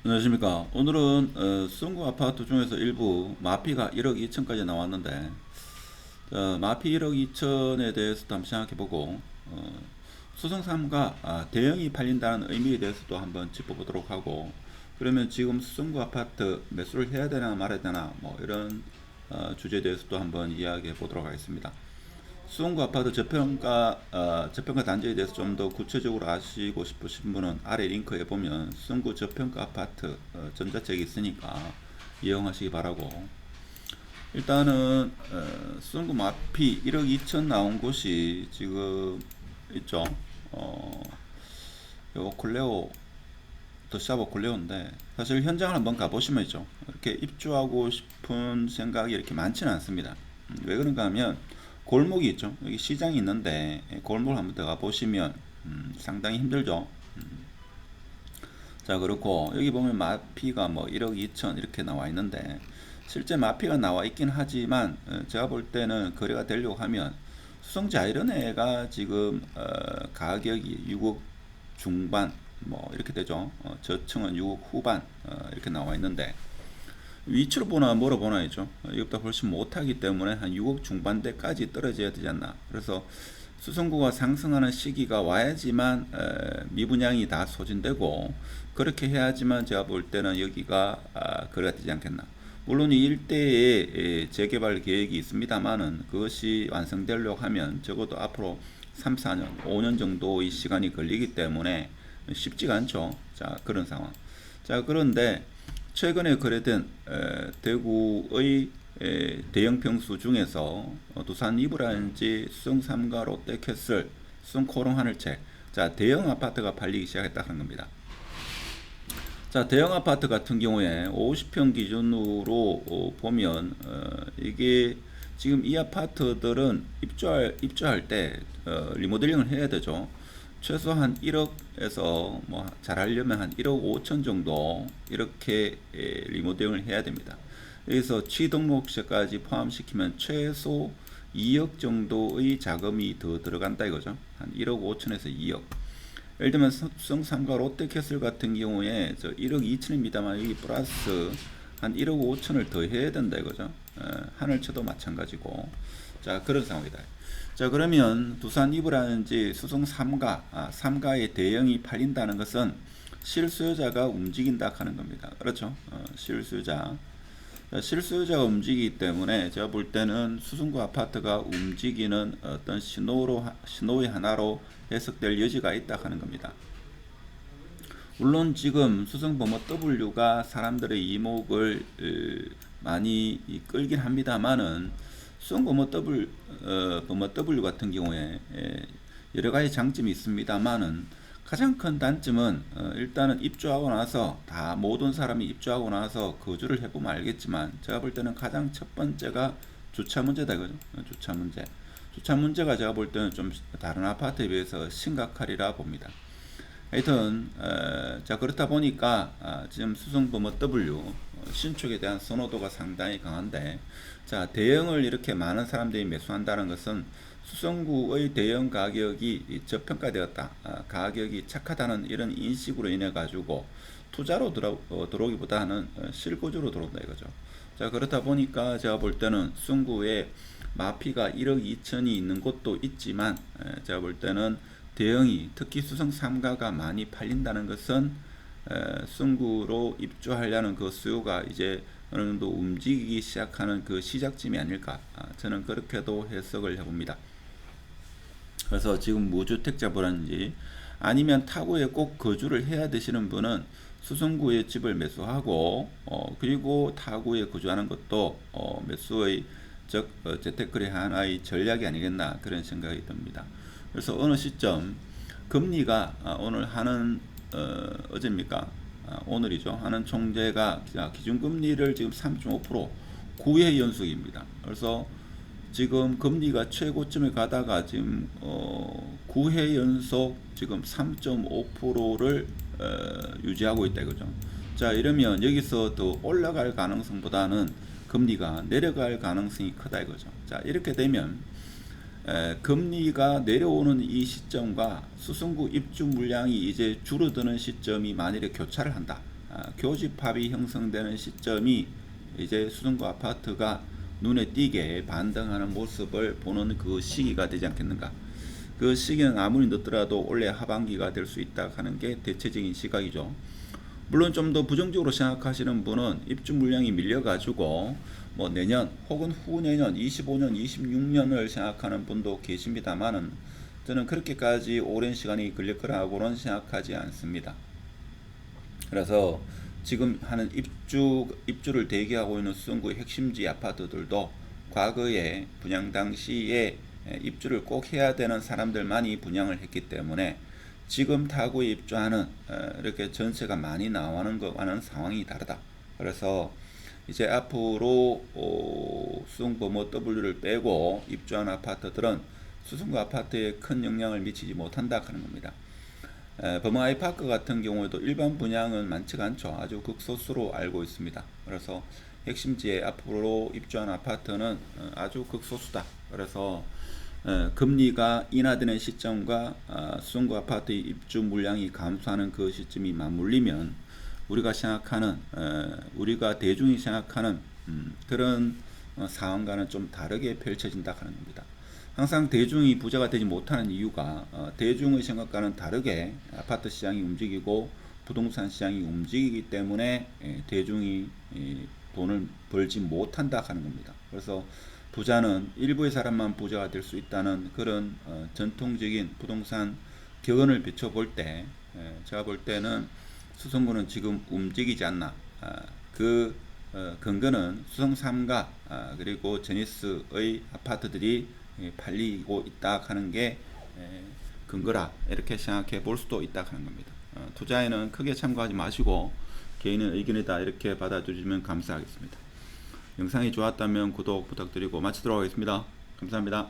안녕하십니까. 오늘은 수성구 아파트 중에서 일부 마피가 1억 2천까지 나왔는데 마피 1억 2천에 대해서도 한번 생각해보고 수성삼가 대형이 팔린다는 의미에 대해서도 한번 짚어보도록 하고, 그러면 지금 수성구 아파트 매수를 해야 되나 말아야 되나 뭐 이런 주제에 대해서도 한번 이야기해 보도록 하겠습니다. 수성구 아파트 저평가 단지에 대해서 좀 더 구체적으로 아시고 싶으신 분은 아래 링크에 보면 수성구 저평가 아파트 전자책이 있으니까 이용하시기 바라고, 일단은 수성구 마피 1억 2천 나온 곳이 지금 있죠. 어, 요 콜레오 더샤버 콜레오인데, 사실 현장을 한번 가보시면 있죠, 이렇게 입주하고 싶은 생각이 이렇게 많지는 않습니다. 왜 그런가 하면 골목이 있죠. 여기 시장이 있는데 골목을 한번 들어가 보시면 상당히 힘들죠. 자, 그렇고 여기 보면 마피가 뭐 1억 2천 이렇게 나와 있는데, 실제 마피가 나와 있긴 하지만 제가 볼 때는 거래가 되려고 하면 수성지 아이런해가 지금 가격이 6억 중반 뭐 이렇게 되죠. 저층은 6억 후반 이렇게 나와 있는데, 위치로 보나 뭐로 보나이죠. 이것보다 훨씬 못하기 때문에 한 6억 중반대까지 떨어져야 되지 않나. 그래서 수성구가 상승하는 시기가 와야지만 미분양이 다 소진되고, 그렇게 해야지만 제가 볼 때는 여기가 거래가 되지 않겠나. 물론 이 일대에 재개발 계획이 있습니다만은 그것이 완성되려고 하면 적어도 앞으로 3, 4년, 5년 정도의 시간이 걸리기 때문에 쉽지가 않죠. 자, 그런 상황. 자, 그런데 최근에 거래된 대구의 대형 평수 중에서 두산 이브라인지, 수성 삼가, 롯데캐슬, 수성 코롱 하늘채, 자, 대형 아파트가 팔리기 시작했다는 겁니다. 자, 대형 아파트 같은 경우에 50평 기준으로 보면 이게 지금 이 아파트들은 입주할 때 리모델링을 해야 되죠. 최소한 1억에서 뭐 잘하려면 한 1억 5천 정도 이렇게 리모델링을 해야 됩니다. 여기서 취등록세까지 포함시키면 최소 2억 정도의 자금이 더 들어간다 이거죠. 한 1억 5천에서 2억. 예를 들면 수성 삼가 롯데캐슬 같은 경우에 저 1억 2천입니다만 여기 플러스 한 1억 5천을 더 해야 된다 이거죠. 하늘채도 마찬가지고. 자, 그런 상황이다. 자, 그러면 두산 이브라든지 수성 삼가, 삼가의 대형이 팔린다는 것은 실수요자가 움직인다 하는 겁니다. 그렇죠? 실수요자. 자, 실수요자가 움직이기 때문에 제가 볼 때는 수성구 아파트가 움직이는 어떤 신호의 하나로 해석될 여지가 있다 하는 겁니다. 물론 지금 수성범어 W가 사람들의 이목을 많이 끌긴 합니다만은 수성범어 W 같은 경우에 여러 가지 장점이 있습니다만은 가장 큰 단점은 일단은 입주하고 나서 다 모든 사람이 입주하고 나서 거주를 해보면 알겠지만, 제가 볼 때는 가장 첫 번째가 주차 문제다 이거죠. 주차 문제. 주차 문제가 제가 볼 때는 좀 다른 아파트에 비해서 심각하리라 봅니다. 하여튼 자, 그렇다 보니까 지금 수성범어 W 신축에 대한 선호도가 상당히 강한데, 자, 대형을 이렇게 많은 사람들이 매수한다는 것은 수성구의 대형 가격이 저평가되었다, 가격이 착하다는 이런 인식으로 인해 가지고 투자로 들어오기보다는 실거주로 들어온다 이거죠. 자, 그렇다 보니까 제가 볼 때는 수성구에 마피가 1억 2천이 있는 곳도 있지만 제가 볼 때는 대형이 특히 수성 삼가가 많이 팔린다는 것은 수성구로 입주하려는 그 수요가 이제 어느 정도 움직이기 시작하는 그 시작점이 아닐까, 저는 그렇게도 해석을 해봅니다. 그래서 지금 무주택자분인지 아니면 타구에 꼭 거주를 해야 되시는 분은 수성구에 집을 매수하고 그리고 타구에 거주하는 것도 매수의 재테크의 하나의 전략이 아니겠나, 그런 생각이 듭니다. 그래서 어느 시점 금리가 오늘 하는 어제입니까? 오늘이죠. 하는 총재가 기준금리를 지금 3.5% 9회 연속입니다. 그래서 지금 금리가 최고점에 가다가 지금 9회 연속 지금 3.5%를 유지하고 있다 이거죠. 자, 이러면 여기서 더 올라갈 가능성보다는 금리가 내려갈 가능성이 크다 이거죠. 자, 이렇게 되면 금리가 내려오는 이 시점과 수성구 입주 물량이 이제 줄어드는 시점이 만일에 교차를 한다. 교집합이 형성되는 시점이 이제 수성구 아파트가 눈에 띄게 반등하는 모습을 보는 그 시기가 되지 않겠는가. 그 시기는 아무리 늦더라도 올해 하반기가 될 수 있다 하는 게 대체적인 시각이죠. 물론 좀 더 부정적으로 생각하시는 분은 입주 물량이 밀려가지고 뭐 내년 혹은 후내년 25년, 26년을 생각하는 분도 계십니다만은 저는 그렇게까지 오랜 시간이 걸릴 거라고는 생각하지 않습니다. 그래서 지금 하는 입주를 대기하고 있는 수성구의 핵심지 아파트들도 과거에 분양 당시에 입주를 꼭 해야 되는 사람들만이 분양을 했기 때문에 지금 타구에 입주하는 이렇게 전세가 많이 나오는 것과는 상황이 다르다. 그래서 이제 앞으로 수성범어 W를 빼고 입주한 아파트들은 수성구 아파트에 큰 영향을 미치지 못한다 하는 겁니다. 범어 아이파크 같은 경우에도 일반 분양은 많지가 않죠. 아주 극소수로 알고 있습니다. 그래서 핵심지에 앞으로 입주한 아파트는 아주 극소수다. 그래서 금리가 인하되는 시점과 수성구 아파트 입주 물량이 감소하는 그 시점이 맞물리면 우리가 생각하는 우리가 대중이 생각하는 그런 상황과는 좀 다르게 펼쳐진다 하는 겁니다. 항상 대중이 부자가 되지 못하는 이유가 대중의 생각과는 다르게 아파트 시장이 움직이고 부동산 시장이 움직이기 때문에 대중이 돈을 벌지 못한다 하는 겁니다. 그래서 부자는 일부의 사람만 부자가 될 수 있다는 그런 전통적인 부동산 격언을 비춰볼 때 제가 볼 때는 수성구는 지금 움직이지 않나. 그 근거는 수성 3가 그리고 제니스의 아파트들이 팔리고 있다 하는 게 근거라 이렇게 생각해 볼 수도 있다 하는 겁니다. 투자에는 크게 참고하지 마시고 개인의 의견이다 이렇게 받아주시면 감사하겠습니다. 영상이 좋았다면 구독 부탁드리고 마치도록 하겠습니다. 감사합니다.